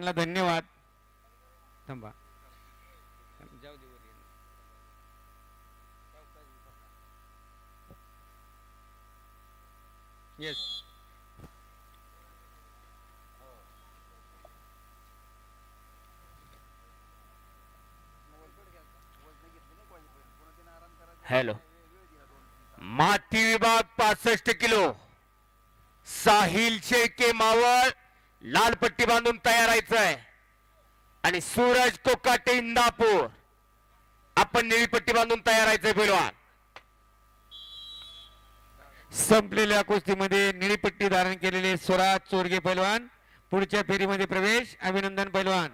त्यांना धन्यवाद. थांबा. जाऊ दे. येस. हॅलो. माती विभाग 65 किलो साहिल शेळके मावळ लाल पट्टी बांधून तयार आहे आणि सूरज कोकाटे इंदापूर आपण निळी पट्टी बांधून तयार आहे पैलवान. संपलेल्या कुस्तीमध्ये निळी पट्टी धारण केलेले स्वराज चोरगे पैलवान पुढच्या फेरीमध्ये प्रवेश. अभिनंदन पैलवान.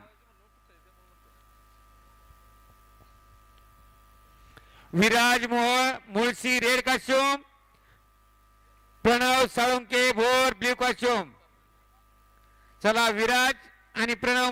Viraj Mohol Mulshi red costume, Pranav Salunke Bhor blue costume. चला विराज आणि प्रणव